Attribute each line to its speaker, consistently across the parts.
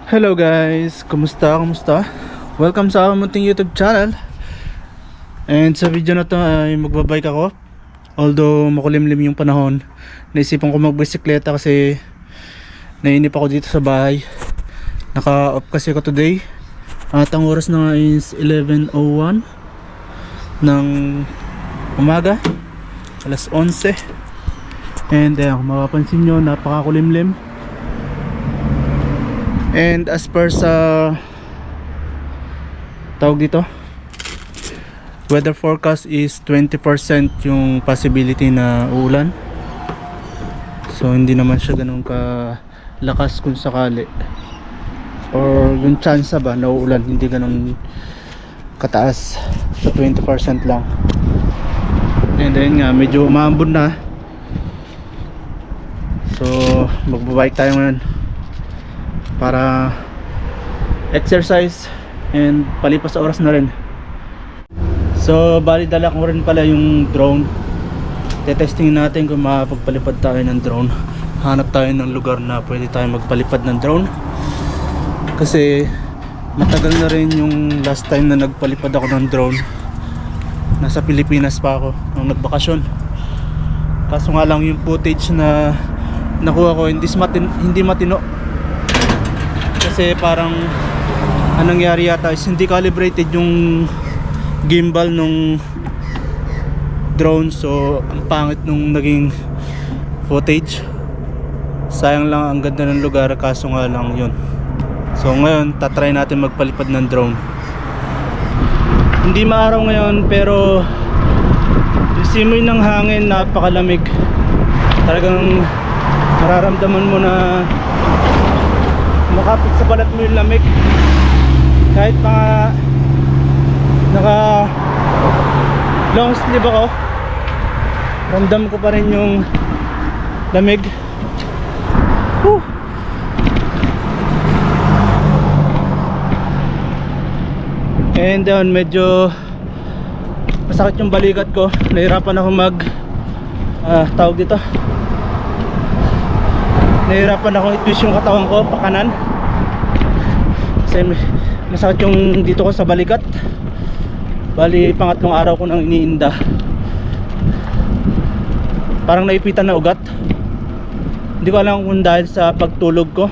Speaker 1: Hello guys, kumusta? Welcome sa aking munting YouTube channel. And sa video na to ay magbabike ako. Although makulimlim yung panahon, naisipan ko magbisikleta kasi nainip ako dito sa bahay. Naka-off kasi ako today. At ang oras na nga is 11:01 ng umaga, alas 11. And kung mapapansin nyo, napakakulimlim. And as per sa tawag dito, weather forecast is 20% yung possibility na uulan. So hindi naman siya ganun kalakas kung sakali, or yung chance ba na uulan hindi ganun kataas, sa 20% lang. And then nga medyo umaambon na. So magbabike tayo ngayon para exercise and palipas sa oras na rin. So bali dala ko rin pala yung drone. Tetestingin natin kung makapagpalipad tayo ng drone. Hanap tayo ng lugar na pwede tayo magpalipad ng drone, kasi matagal na rin yung last time na nagpalipad ako ng drone. Nasa Pilipinas pa ako nung nagbakasyon. Kaso nga lang yung footage na nakuha ko hindi matino. Kasi parang anong nangyari yata is hindi calibrated yung gimbal nung drone. So ang pangit nung naging footage. Sayang lang, ang ganda ng lugar, kaso nga lang yun. So ngayon tatry natin magpalipad ng drone. Hindi maaraw ngayon pero yung simoy ng hangin napakalamig. Talagang mararamdaman mo na makapit sa balat mo yung lamig. Kahit mga naka long sleeve ako, ramdam ko pa rin yung lamig. Whew. And then medyo masakit yung balikat ko. Nahirapan ako tawag dito, nahirapan ako i-twist yung katawan ko pa kanan kasi masakit yung dito ko sa balikat. Bali pangatlong araw ko nang iniinda. Parang naipitan na ugat. Hindi ko alam kung dahil sa pagtulog ko,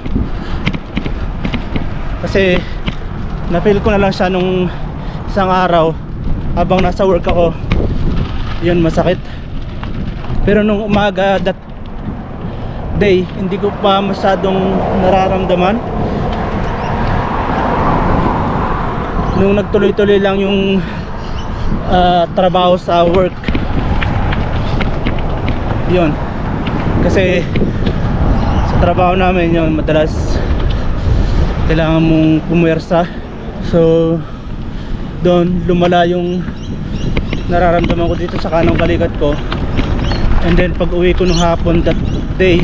Speaker 1: kasi na-feel ko na lang siya nung isang araw habang nasa work ako. Yun, masakit. Pero nung umaga that day, hindi ko pa masyadong nararamdaman. Nung nagtuloy-tuloy lang yung trabaho sa work, yun. Kasi sa trabaho namin yun, madalas kailangan mong pumuwersa. So doon lumala yung nararamdaman ko dito sa kanang balikat ko. And then pag uwi ko nung hapon that day,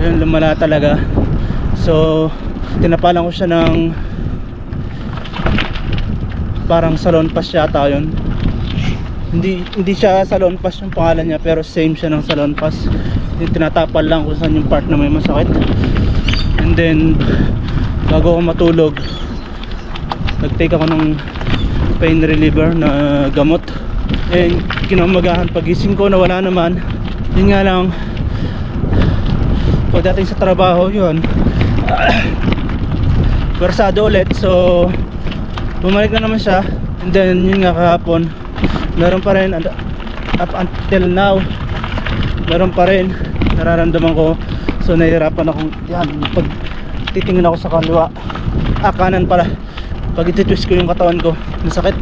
Speaker 1: yun, lumala talaga. So tinapalan ko siya ng parang salon pass yata yun. Hindi siya salon pass yung pangalan niya, pero same siya ng salon pass. Tinatapal lang kung saan yung part na may masakit. And then bago ako matulog, nag-take ako ng pain reliever na gamot. And kinamagahan, pagising ko nawala naman. Yun nga lang, pagdating sa trabaho yun, versado ulit. So bumalik na naman siya. And then yun nga, kahapon meron pa rin, up until now meron pa rin nararamdaman ko. So nahihirapan akong yan, pag titingin ako sa kaliwa, kanan pala, pag ititwist ko yung katawan ko, masakit.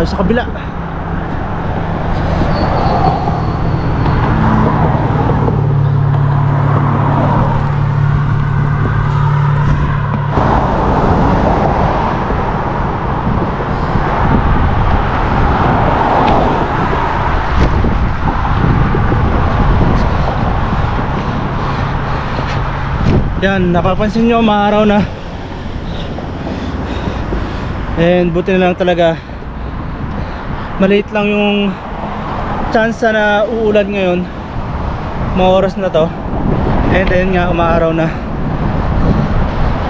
Speaker 1: tayo sa kabila. Yan, napapansin nyo, maaraw na. And buti na lang talaga, maliit lang yung chance na uulan ngayon, mga oras na to. And then nga, umaaraw na.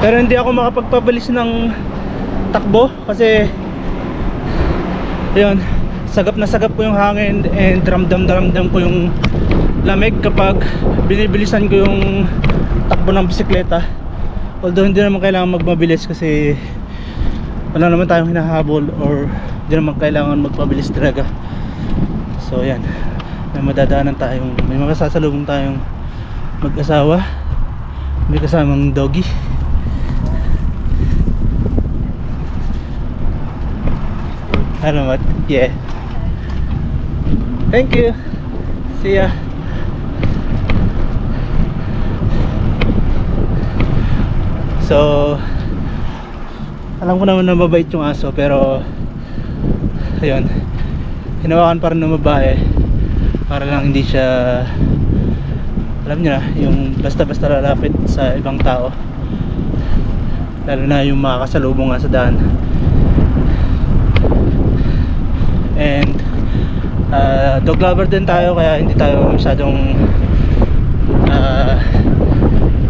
Speaker 1: Pero hindi ako makapagpabilis ng takbo kasi yun, sagap na sagap ko yung hangin. And ramdam ko yung lamig kapag binibilisan ko yung takbo ng bisikleta. Although hindi naman kailangan magmabilis kasi wala naman tayong hinahabol, or hindi naman kailangan magpabilis talaga. So yan, may madadaanan tayong, may makasasalubong tayong mag-asawa, may kasamang doggy. Ano mat? Yeah. Thank you. See ya. So alam ko naman na mabait yung aso, pero ayun, hinawakan pa rin ng babae para lang hindi siya, alam niyo na, yung basta-basta lalapit sa ibang tao, lalo na yung makakasalubong nga sa daan. And dog lover din tayo, kaya hindi tayo masyadong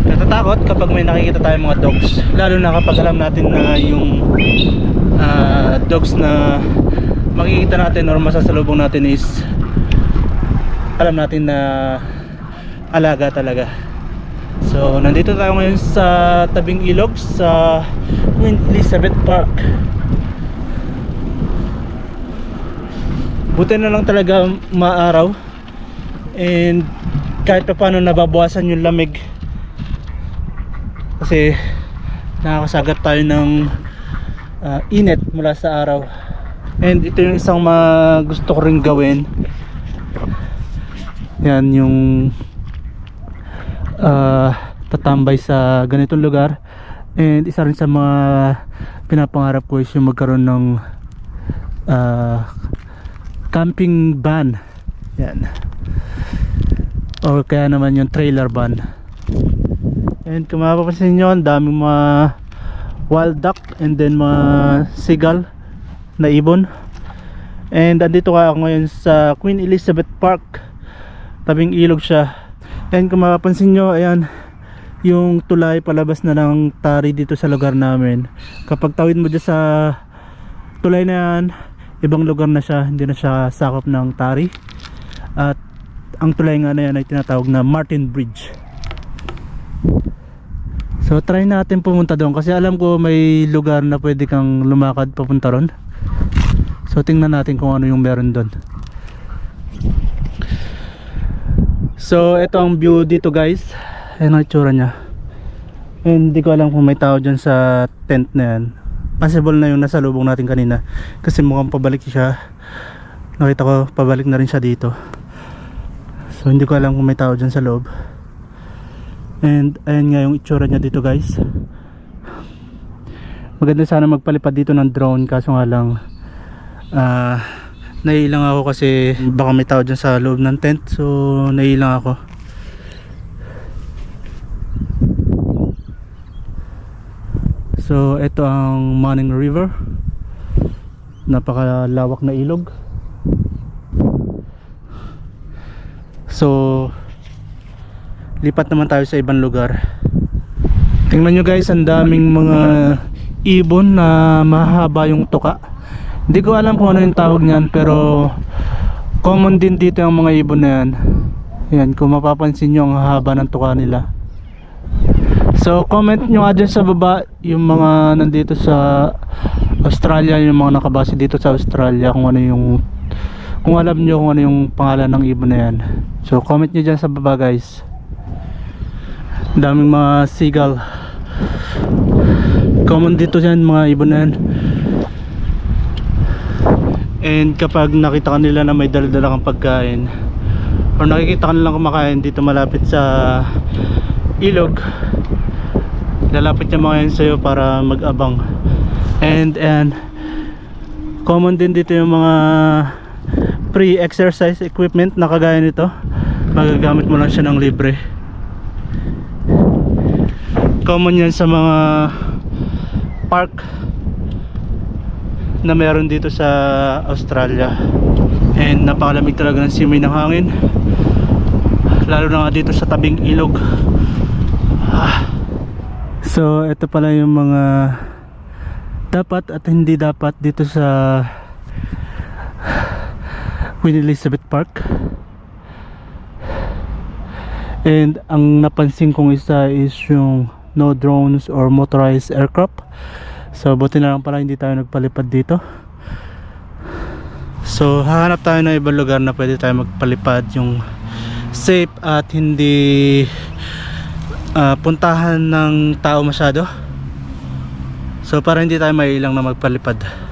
Speaker 1: natatakot kapag may nakikita tayong mga dogs, lalo na kapag alam natin na yung dogs na makikita natin or masasalubong natin is alam natin na alaga talaga. So nandito tayo ngayon sa tabing ilog sa Queen Elizabeth Park. Buti na lang talaga maaraw, and kahit pa paano nababawasan yung lamig kasi nakakasagat tayo ng init mula sa araw. And ito yung isang gusto ko rin gawin. Yan yung tatambay sa ganitong lugar. And isa rin sa mga pinapangarap ko is yung magkaroon ng camping van. Yan, or kaya naman yung trailer van. And kung mapapansin nyo, ang daming mga wild duck and then mga seagull na ibon. And andito ka ako ngayon sa Queen Elizabeth Park, tabing ilog siya. And kung mapapansin nyo, ayan yung tulay palabas na ng Tari dito sa lugar namin. Kapag tawid mo dyan sa tulay na yan, ibang lugar na siya, hindi na siya sakop ng Tari. At ang tulay nga na yan ay tinatawag na Martin Bridge. So try natin pumunta doon kasi alam ko may lugar na pwede kang lumakad papunta ron. So tingnan natin kung ano yung meron doon. So ito ang view dito guys. Ayan ang itsura nya. Hindi ko alam kung may tao dyan sa tent na yan. Possible na yung nasa lubong natin kanina, kasi mukhang pabalik siya. Nakita ko pabalik na rin siya dito. So hindi ko alam kung may tao dyan sa loob. And ayan nga yung itsura niya dito guys. Maganda sana magpalipad dito ng drone, kaso nga lang naiilang ako kasi baka may tao dyan sa loob ng tent. So naiilang ako. So ito ang Manning River, napakalawak na ilog. So lipat naman tayo sa ibang lugar. Tingnan nyo guys, ang daming mga ibon na mahaba yung tuka. Hindi ko alam kung ano yung tawag niyan, pero common din dito yung mga ibon na yan. Yan, kung mapapansin nyo ang haba ng tuka nila. So comment nyo nga dyan sa baba yung mga nandito sa Australia, yung mga nakabase dito sa Australia, kung ano yung, kung alam nyo kung ano yung pangalan ng ibon na yan. So comment nyo dyan sa baba guys. Daming mga seagull, common dito yan, mga ibon na yan. And kapag nakita ka nila na may dala-dala kang pagkain or nakikita ka nilang kumakain dito malapit sa ilog, lalapit yung mga yun sa'yo para mag-abang. And common din dito yung mga pre-exercise equipment na kagaya nito. Magagamit mo lang siya ng libre. Common yan sa mga park na meron dito sa Australia. And napakalamig talaga ng simoy ng hangin, lalo na nga dito sa tabing ilog. So ito pala yung mga dapat at hindi dapat dito sa Queen Elizabeth Park. And ang napansin kong isa is yung no drones or motorized aircraft. So buti na lang pala hindi tayo nagpalipad dito. So hahanap tayo ng ibang lugar na pwede tayo magpalipad, yung safe at hindi puntahan ng tao masyado. So para hindi tayo mailang na magpalipad.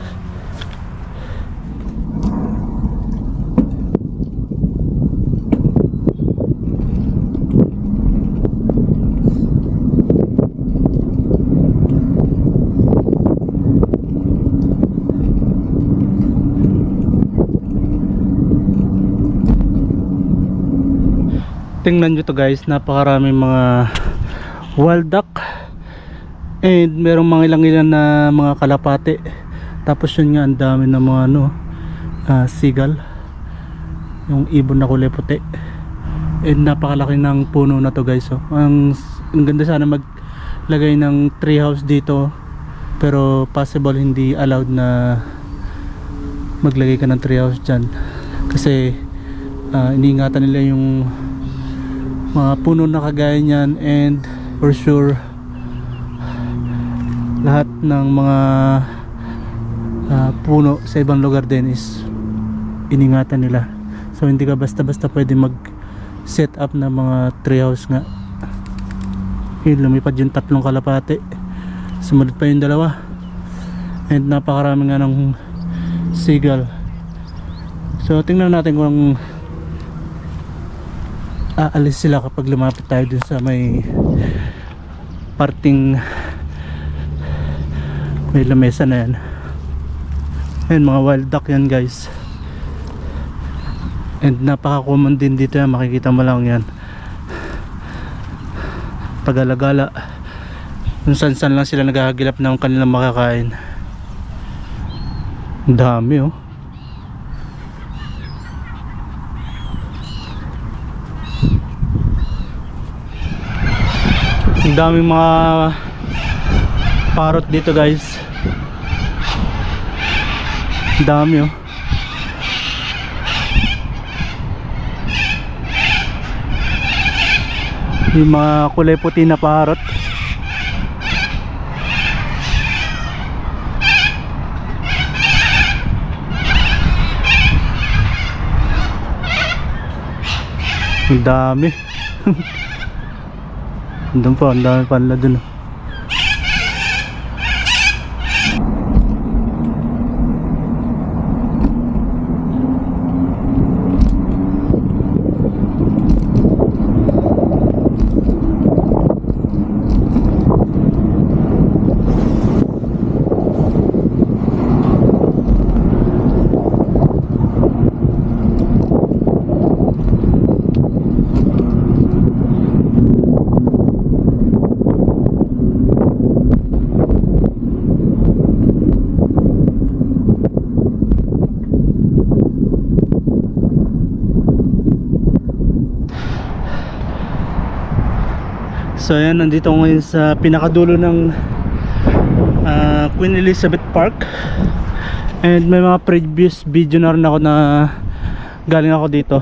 Speaker 1: Tingnan nyo to guys, napakaraming mga wild duck and merong mga ilang-ilan na mga kalapate. Tapos yun nga, ang dami ng mga seagull, yung ibon na kulay puti. And napakalaki ng puno na to guys. So, ang ganda sana maglagay ng tree house dito, pero possible hindi allowed na maglagay ka ng tree house dyan kasi iniingatan nila yung mga puno na kagaya niyan. And for sure lahat ng mga puno sa ibang lugar din is iningatan nila. So hindi ka basta-basta pwede mag set up na mga treehouse nga. Yun, lumipad yung 3 kalapate, sumunod pa yung 2, and napakarami nga ng seagull. So tingnan natin kung aalis sila kapag lumapit tayo dun sa may parting may lamesa na yan. Ayan, mga wild duck yan guys. And napaka common din dito yan, makikita mo lang yan pag-alagala, kung saan lang sila naghahagilap ng kanilang makakain. Ang dami oh. Ang daming mga parrot dito guys. Ang dami oh. Yung mga kulay puti na parrot. Ang dami. Doon po, ang dami pala dun. So ayan, nandito ako ngayon sa pinakadulo ng Queen Elizabeth Park. And may mga previous video na rin ako na galing ako dito.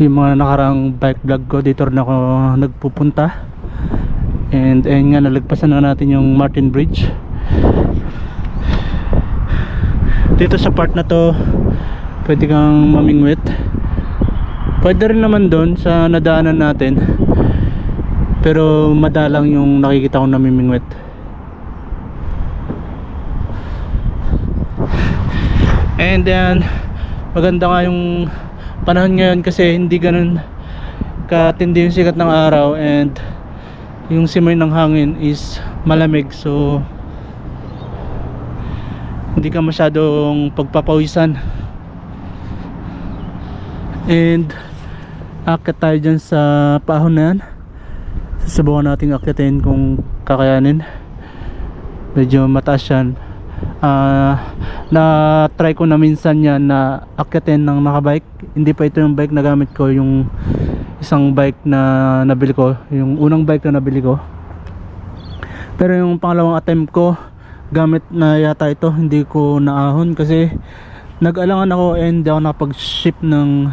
Speaker 1: Yung mga nakarang bike vlog ko, dito rin ako nagpupunta. And ayun nga, nalagpasan na natin yung Martin Bridge. Dito sa part na to pwede kang mamingwit. Pwede rin naman doon sa nadaanan natin, pero madalang yung nakikita kong namimingwit. And then maganda nga yung panahon ngayon kasi hindi ganun katindi yung sikat ng araw, and yung simoy ng hangin is malamig, so hindi ka masyadong pagpapawisan. And akit tayo dyan sa paahon na yan. Susubukan natin akitin kung kakayanin. Medyo mataas yan. Na try ko na minsan yan na akitin ng nakabike. Hindi pa ito yung bike na gamit ko, yung isang bike na nabili ko, yung unang bike na nabili ko. Pero yung pangalawang attempt ko, gamit na yata ito, hindi ko naahon kasi nag-alangan ako and hindi ako nakapag-ship ng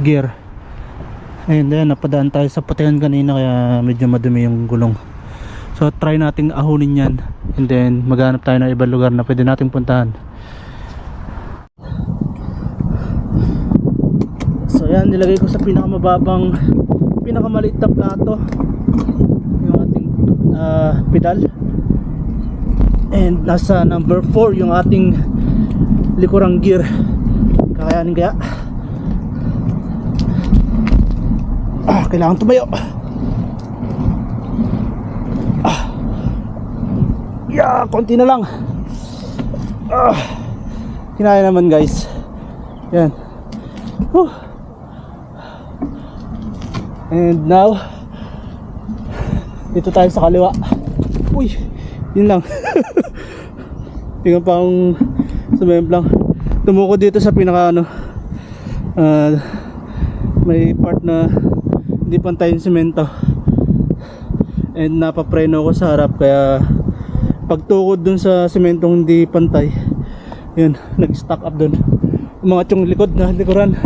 Speaker 1: gear. And then napadaan tayo sa putihan kanina kaya medyo madumi yung gulong. So try nating ahunin yan, and then maghanap tayo ng ibang lugar na pwede nating puntahan. So yan, nilagay ko sa pinakamababang, pinakamaliit na plato yung ating pedal, and nasa number 4 yung ating likurang gear. Kakayanin kaya? Kailangan tumayo. Konti na lang. Kinaya naman guys. Yan. And now dito tayo sa kaliwa. Uy, yun lang. Tingnan pa akong sumemplang. Tumuko dito sa pinaka may part na hindi pantay yung semento, and napapreno ko sa harap, kaya pagtukod dun sa sementong hindi pantay, yun, nag-stuck up dun, umangat yung likod na likuran.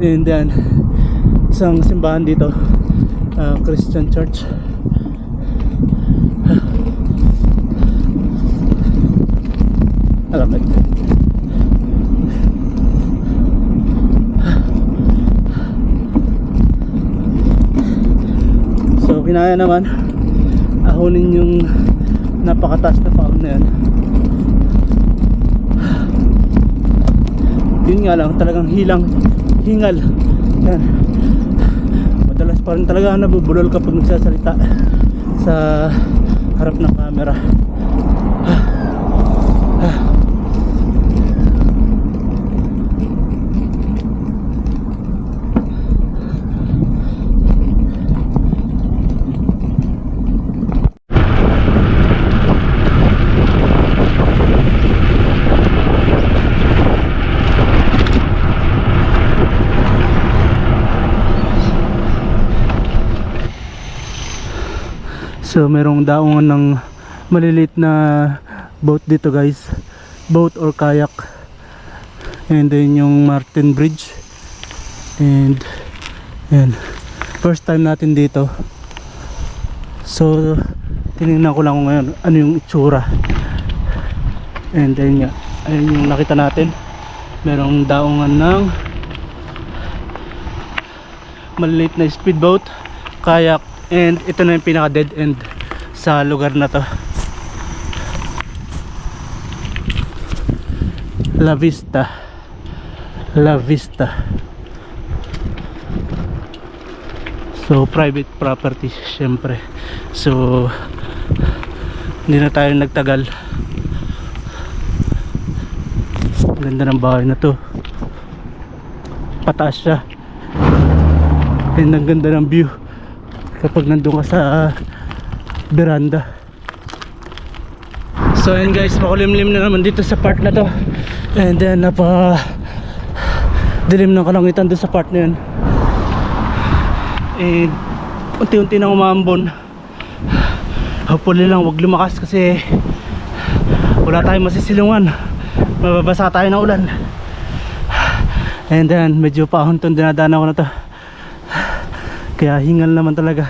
Speaker 1: And then isang simbahan dito, Christian church. Alam. So kinaya naman ahunin yung napakataas na paahon na yan. Yun nga lang, talagang hingal yan. Madalas pa rin talaga nabubulol kapag nagsasalita sa harap ng camera. So merong daungan ng maliliit na boat dito guys, boat or kayak, and then yung Martin Bridge. And yan, first time natin dito, so tinignan ko lang kung ngayon ano yung itsura. And then nga, ayun yung nakita natin, merong daungan ng maliliit na speedboat, kayak, and ito na yung pinaka dead end sa lugar na to. La Vista, La Vista. So private property syempre, so hindi na tayo nagtagal. Ganda ng bahay na to, pataas siya, and ang ganda ng view kapag nandun ka sa veranda. So ayun guys, makulimlim na naman dito sa part na to, and then napa dilim ng kalangitan doon sa part na yun, and unti-unti nang umambon. Hopefully lang wag lumakas kasi wala tayong masisilungan, mababasa tayo ng ulan. And then medyo paahon tong dinadaanan ko na to, kaya hingal naman talaga.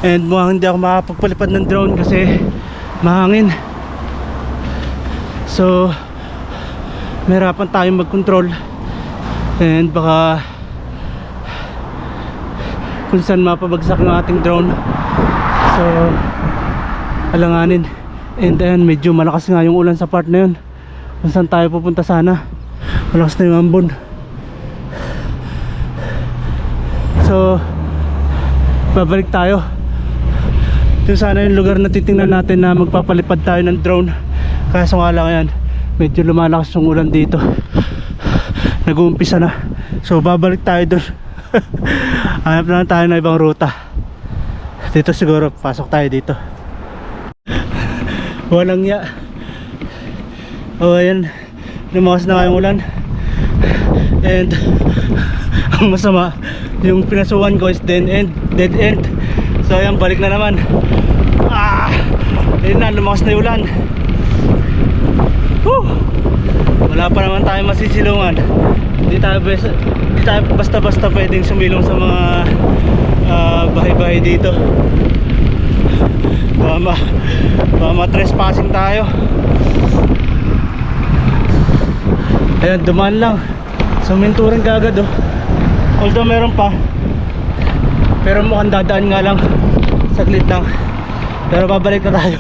Speaker 1: And mukhang hindi ako makapagpalipad ng drone kasi mahangin. So mahirapan tayong mag-control, and baka kung saan mapabagsak ng ating drone. So alanganin, And then medyo malakas nga yung ulan sa part na yun kung saan tayo pupunta sana. Malakas na yung ambon. So babalik tayo. Ito sana yung lugar na titingnan natin na magpapalipad tayo ng drone. Kaso nga lang yan, medyo lumalakas yung ulan dito. Nag-uumpisa na. So babalik tayo dun. Hanap na lang tayo ng ibang ruta. Dito siguro, pasok tayo dito. Walang ya. Oh ayan, lumakas na nga yung ulan. And ang masama, yung pinasukan ko is dead end. So ayan, balik na naman. Ayun na, lumakas na yung ulan. Wala pa naman tayo masisilungan. Hindi tayo basta-basta pwedeng sumilong sa mga bahay-bahay dito. Baka ma-trespassing tayo. Ayan, dumaan lang. Suminturan ka agad oh. Although meron pa, pero mukhang dadaan nga lang. Saglit lang. Pero babalik na tayo.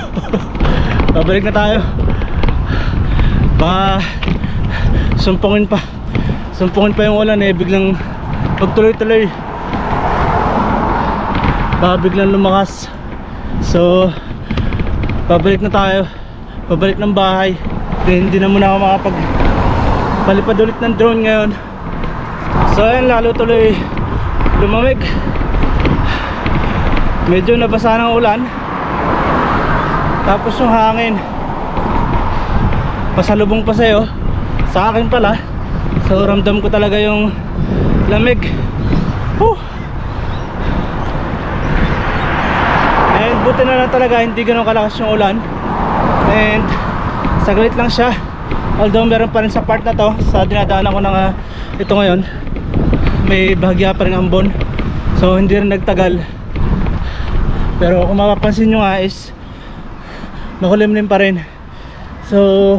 Speaker 1: Babalik na tayo. Baka sumpungin pa yung ulan eh. Biglang pagtuloy-tuloy, baka biglang lumakas. So babalik na tayo. Babalik ng bahay. Hindi na muna ako makapagpalipad ulit ng drone ngayon. So ayan, lalo tuloy lumamig. Medyo nabasa ng ulan. Tapos yung hangin pasalubong pa sa'yo, sa akin pala. So ramdam ko talaga yung lamig. And buti na lang talaga hindi ganun kalakas yung ulan. And saglit lang siya. Although meron pa rin sa part na to, sa dinadaanan ko na ito ngayon, may bahagya pa rin ambon. So hindi rin nagtagal. Pero kung mapapansin nyo nga is makulimlim pa rin. So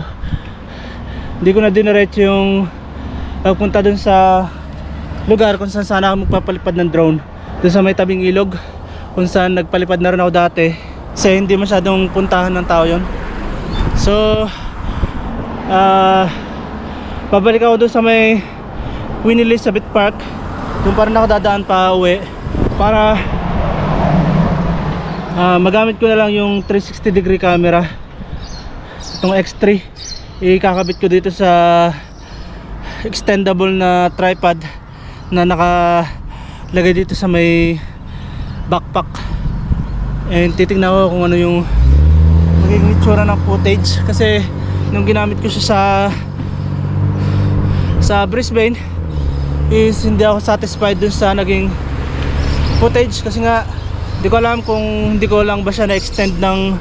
Speaker 1: hindi ko na diniretso yung pagpunta dun sa lugar kung saan sana ako magpapalipad ng drone, dun sa may tabing ilog kung saan nagpalipad na rin ako dati, kasi hindi masyadong puntahan ng tao yun. So babalik ako dun sa may Queen Elizabeth Park. Dun pa rin ako dadaan pa uwi para magamit ko na lang yung 360 degree camera, itong X3. Ikakabit ko dito sa extendable na tripod na nakalagay dito sa may backpack. And titignan ko kung ano yung magiging itsura ng footage, kasi nung ginamit ko siya sa Brisbane is hindi ako satisfied dun sa naging footage, kasi nga hindi ko alam kung hindi ko lang ba siya na-extend ng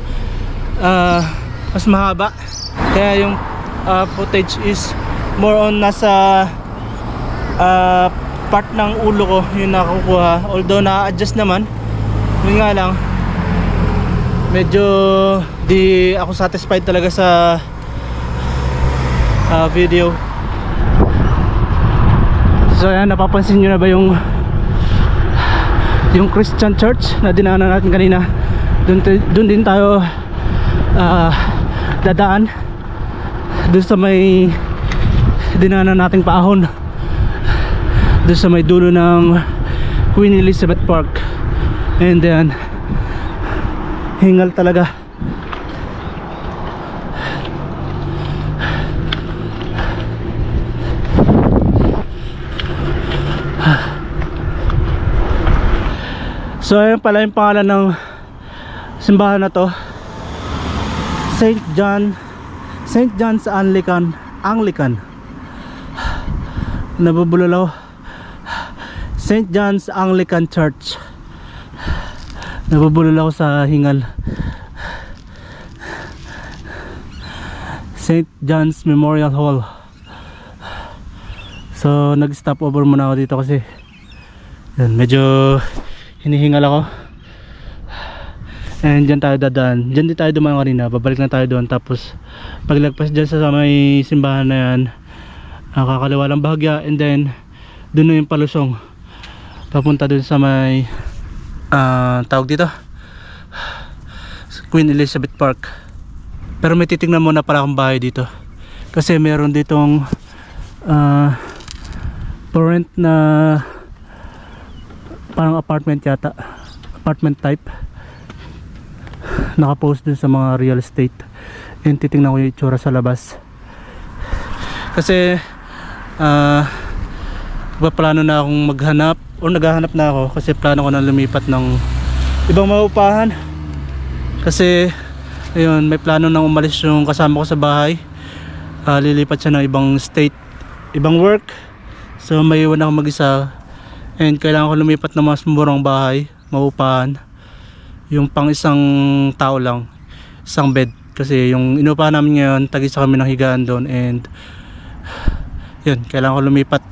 Speaker 1: mas mahaba. Kaya yung footage is more on nasa part ng ulo ko yung nakukuha. Although na-adjust naman, yun nga lang, medyo di ako satisfied talaga sa video. So yan, napapansin nyo na ba yung Christian church na dinaanan natin kanina? Dun din tayo dadaan, dun sa may dinaanan nating paahon, dun sa may dulo ng Queen Elizabeth Park. And then hingal talaga. So ayun pala yung pangalan ng simbahan na to, St. John's Anglican. Nabubulalaw. St. John's Anglican Church. Nabubulalaw sa hingal. St. John's Memorial Hall. So nag-stop over muna ako dito kasi yan, medyo hinihingal ako. And dyan tayo dadaan. Dyan din tayo dumaan kanina. Babalik na tayo doon. Tapos paglagpas dyan sa may simbahan na yan, kakaliwa lang bahagya. And then doon na yung palusong papunta doon sa may tawag dito, Queen Elizabeth Park. Pero may titingnan muna para akong bahay dito. Kasi meron ditong for rent na parang apartment yata. Apartment type. Nakapost din sa mga real estate. And titingnan ko yung itsura sa labas. Kasi plano na akong maghanap o naghahanap na ako kasi plano ko na lumipat ng ibang maupahan. Kasi ayun, may plano nang umalis yung kasama ko sa bahay. Lilipat siya ng ibang state, ibang work. So may iwan ako mag-isa. And kailangan ko lumipat ng mas murang bahay, maupahan. Yung pang isang tao lang, isang bed. Kasi yung inupahan namin ngayon, tag-isa kami ng higaan doon. And yun, kailangan ko lumipat.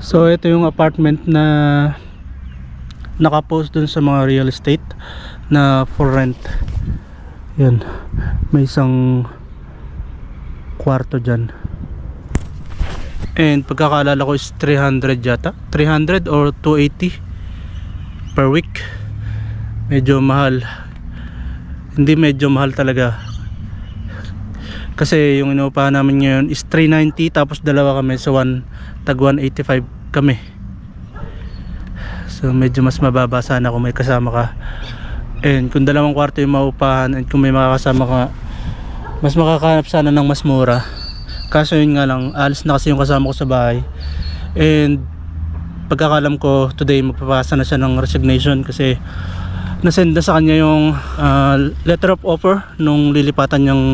Speaker 1: So ito yung apartment na nakapost dun sa mga real estate na for rent. Yan, may isang kwarto dyan. And pagkakaalala ko is 300 yata, 300 or 280 per week. Medyo mahal. Hindi medyo mahal talaga. Kasi yung inuupahan namin ngayon is 390, tapos dalawa kami, so tag 185 kami. So medyo mas mababa sana kung may kasama ka. And kung dalawang kwarto yung maupahan, and kung may makakasama ka, mas makakahanap sana ng mas mura. Kaso yun nga lang, alis na kasi yung kasama ko sa bahay. And pagkakalam ko, today magpapasa na siya ng resignation kasi nasend na sa kanya yung letter of offer nung lilipatan niyang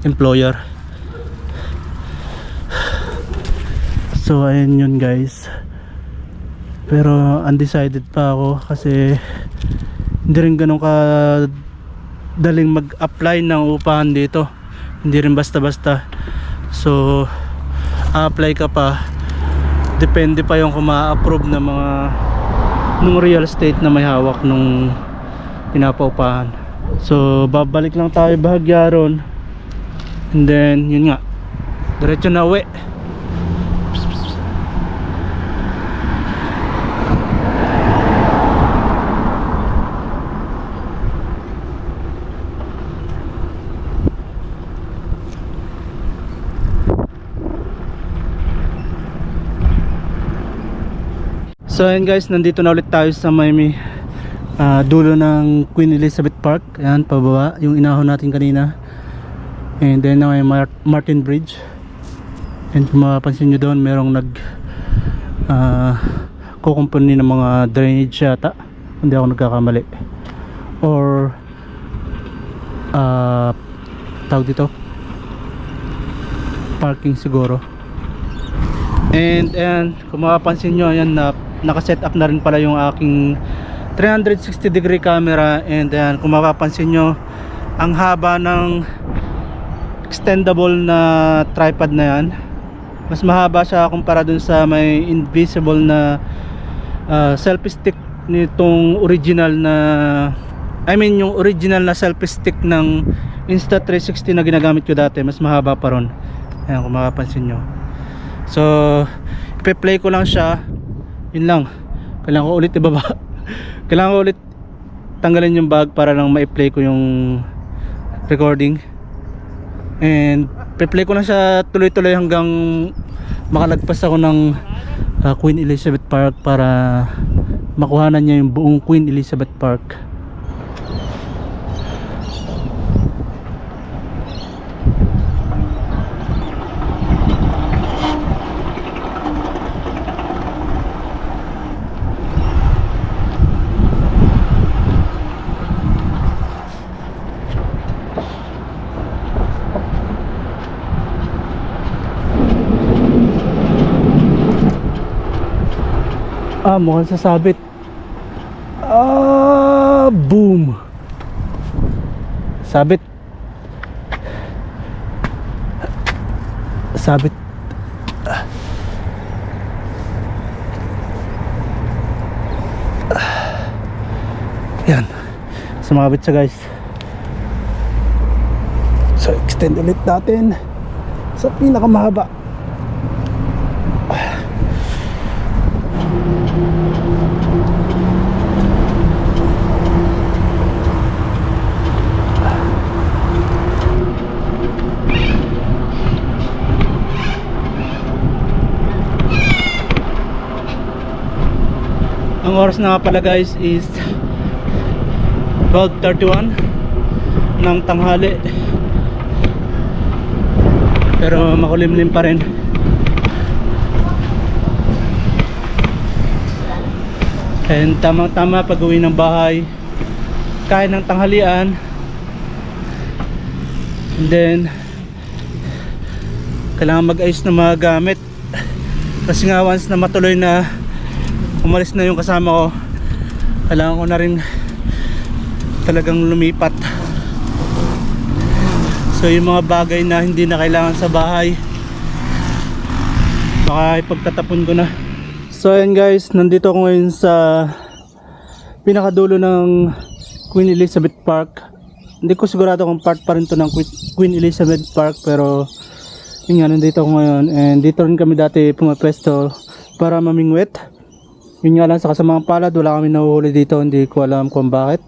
Speaker 1: employer. So ayun yun guys. Pero undecided pa ako kasi hindi rin ganun ka daling mag-apply ng upahan dito. Hindi rin basta-basta. So apply ka pa, depende pa yung kung ma-approve ng mga nung real estate na may hawak nung pinapaupahan. So babalik lang tayo bahagya ron. And then yun nga, diretso na uwi. So ayun guys, nandito na ulit tayo sa may dulo ng Queen Elizabeth Park. Ayan, pababa yung inahon natin kanina. And then may Martin Bridge. And kung mapapansin nyo doon, merong kukumpuni ng mga drainage yata, hindi ako nagkakamali. Or tawag dito, parking siguro. And kung mapapansin nyo, ayan, naka-set up na rin pala yung aking 360 degree camera. And kung mapapansin nyo, ang haba ng extendable na tripod na yan, mas mahaba siya kumpara dun sa may invisible na selfie stick nitong original na, I mean yung original na selfie stick ng Insta360 na ginagamit ko dati. Mas mahaba pa ron. Ayan, kung mapapansin nyo. So ipe-play ko lang siya. Yun lang. Kailangan ko ulit ibaba. Kailangan ko ulit tanggalin yung bag para lang ma-play ko yung recording. And pe-play ko lang siya tuloy-tuloy hanggang makalagpas ako ng Queen Elizabeth Park para makuhanan niya yung buong Queen Elizabeth Park. Mukhang sasabit. Boom. Sabit. Sabit. Yan. Sumabit siya guys. So extend ulit natin sa pinakamahaba. na nga pala guys is 12:31 ng tanghali, pero makulimlim pa rin. And tamang tama pag uwi ng bahay, kain ng tanghalian, and then kailangan mag-ayos ng mga gamit kasi nga once na matuloy na umalis na yung kasama ko, kailangan ko na rin talagang lumipat. So yung mga bagay na hindi na kailangan sa bahay, baka ipagtatapon ko na. So ayan guys, nandito ako ngayon sa pinakadulo ng Queen Elizabeth Park. Hindi ko sigurado kung part pa rin to ng Queen Elizabeth Park, pero yun nga, nandito ako ngayon. And dito rin kami dati pumapwesto para mamingwit. Yun nga lang, sa kasamang palad, wala kami nahuhuli dito. Hindi ko alam kung bakit.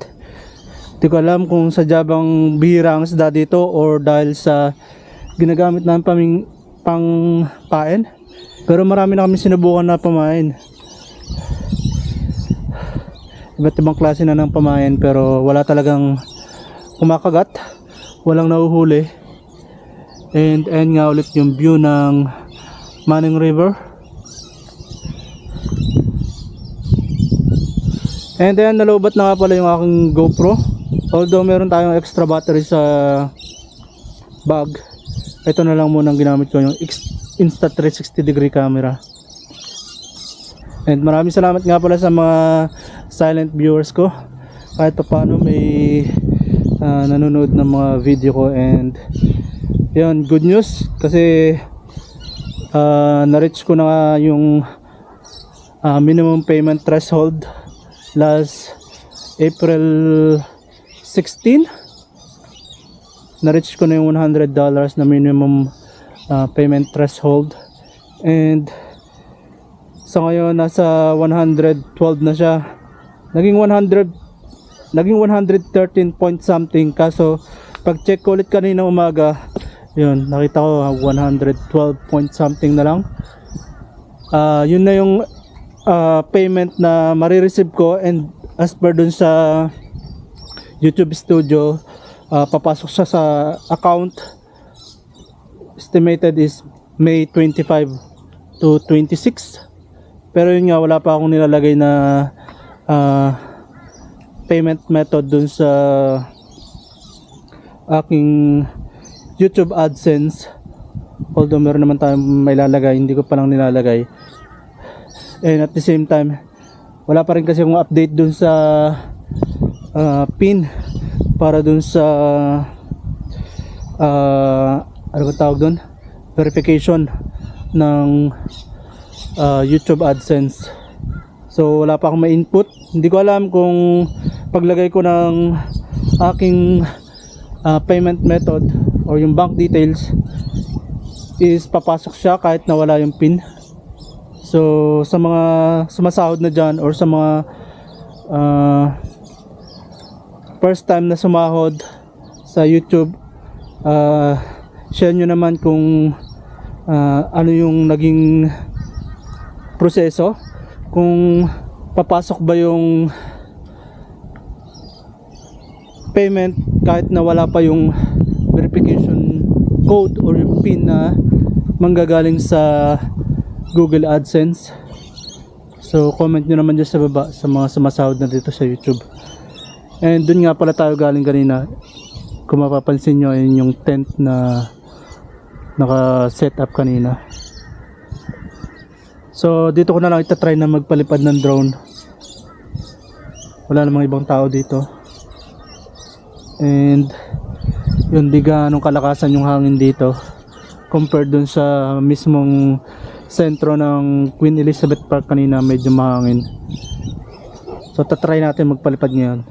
Speaker 1: Hindi ko alam kung sadya bang bihira ang isda dito or dahil sa ginagamit namin pang pain. Pero marami na kami sinubukan na pamain. Iba't ibang klase na ng pamain, pero wala talagang kumakagat, walang nahuhuli. And nga ulit yung view ng Manning River. And then nalobat na nga pala yung aking GoPro. Although meron tayong extra battery sa bag, ito na lang muna ang ginamit ko, yung Insta360 degree camera. And maraming salamat nga pala sa mga silent viewers ko. Kahit pa paano may nanonood ng mga video ko. And yun, good news kasi na-reach ko na nga yung minimum payment threshold last April 16. Na-reach ko na yung $100 na minimum payment threshold. And sa ngayon nasa 112 na siya. Naging 113 point something, kaso pag check ko ulit kanina umaga, yun, nakita ko 112 point something na lang. Yun na yung payment na marireceive ko, and as per dun sa YouTube Studio, papasok siya sa account. Estimated is May 25 to 26. Pero yun nga, wala pa akong nilalagay na payment method dun sa aking YouTube AdSense. Although meron naman tayong may lalagay, hindi ko pa lang nilalagay. And at the same time, wala pa rin kasi akong update dun sa pin para dun sa ano ba tawag dun? Verification ng YouTube AdSense. So wala pa akong ma-input. Hindi ko alam kung paglagay ko ng aking payment method or yung bank details is papasok siya kahit na wala yung pin. So sa mga sumasahod na dyan or sa mga first time na sumahod sa YouTube, share nyo naman kung ano yung naging proseso, kung papasok ba yung payment kahit na wala pa yung verification code or yung pin na manggagaling sa Google AdSense. So comment nyo naman dyan sa baba sa mga sumasahod na dito sa YouTube. And dun nga pala tayo galing kanina. Kung mapapansin nyo, ayun yung tent na naka set up kanina. So dito ko na lang itatry na magpalipad ng drone. Wala namang ibang tao dito. And yun, di ganong kalakasan yung hangin dito compared dun sa mismong sentro ng Queen Elizabeth Park kanina, medyo mahangin. So tatry natin magpalipad ngayon.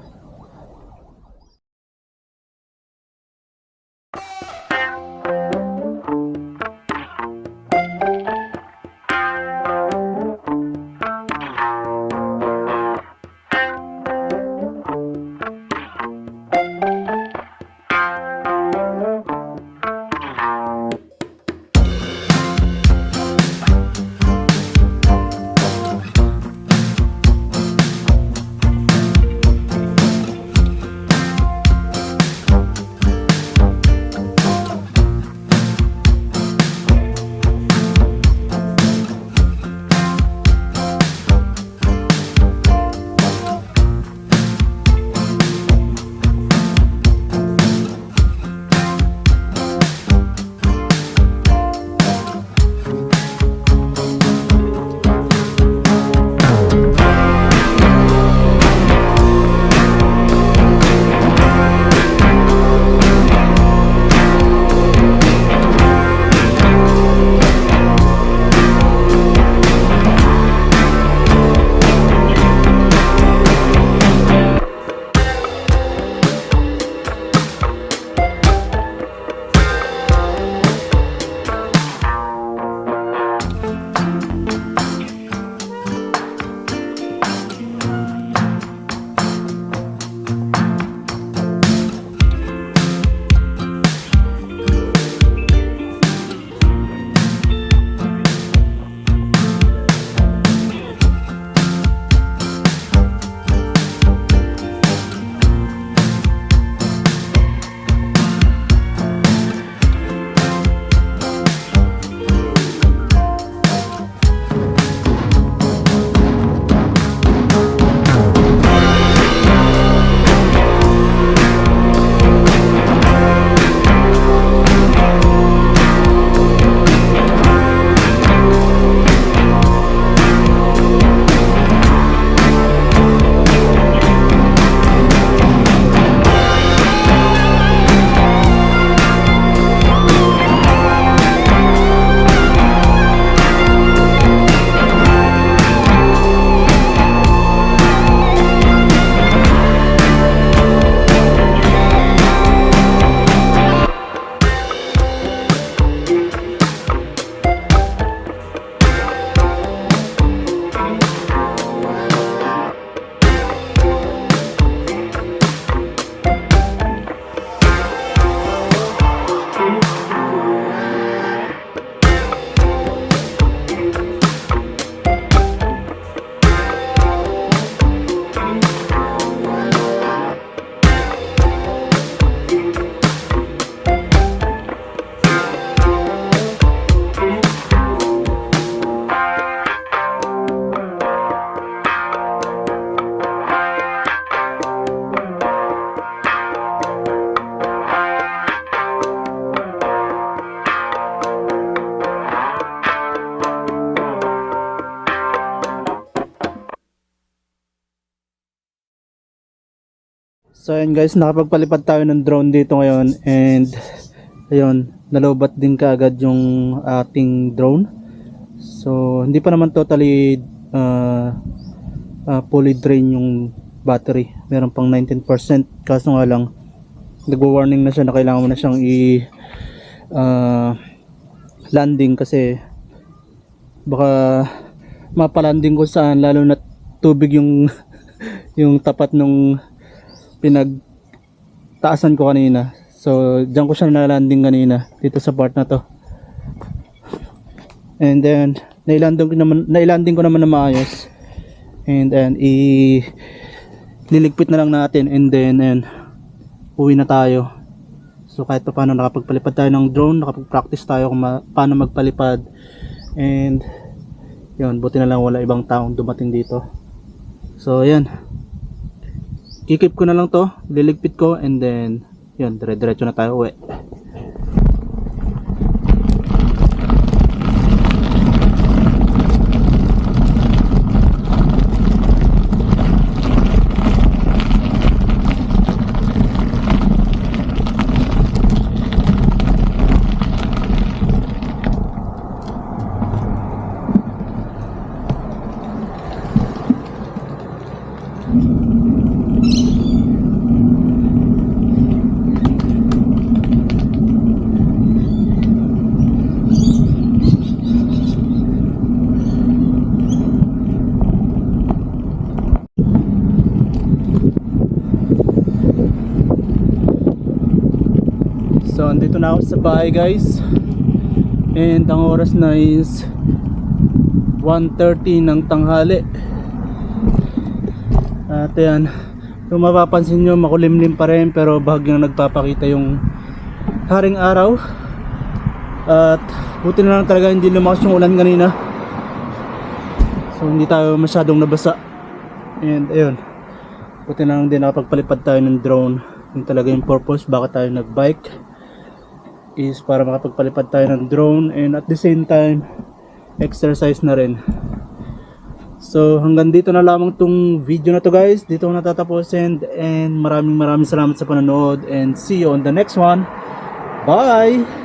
Speaker 1: So ayun guys, nakapagpalipad tayo ng drone dito ngayon, and ayun, nalobat din kaagad yung ating drone. So hindi pa naman totally fully drain yung battery, meron pang 19%, kaso nga lang nagwa-warning na siya na kailangan mo na siyang landing, kasi baka mapalanding ko saan, lalo na tubig yung yung tapat nung pinagtaasan ko kanina. So diyan ko siya nalanding kanina, dito sa part na to, and then nailanding ko naman na maayos, and then liligpit na lang natin, and then uwi na tayo. So kahit pa paano nakapagpalipad tayo ng drone, nakapag-practice tayo kung paano magpalipad, and yun, buti na lang wala ibang taong dumating dito. So ayan, kikip ko na lang to, liligpit ko, and then yun, dire-diretso na tayo uwi. So andito na ako sa bahay guys, and ang oras na is 1:30 ng tanghali. At yan, kung mapapansin nyo, makulimlim pa rin, pero bahagyang nagpapakita yung haring araw. At buti na lang talaga hindi lumakas yung ulan kanina, so hindi tayo masyadong nabasa. And ayun, buti na lang din nakapagpalipad tayo ng drone. Yung talaga yung purpose bakit tayo nagbike, is para makapagpalipad tayo ng drone, and at the same time exercise na rin. So hanggang dito na lamang tong video na to guys, dito ko natatapusin, and maraming salamat sa panonood, and see you on the next one. Bye!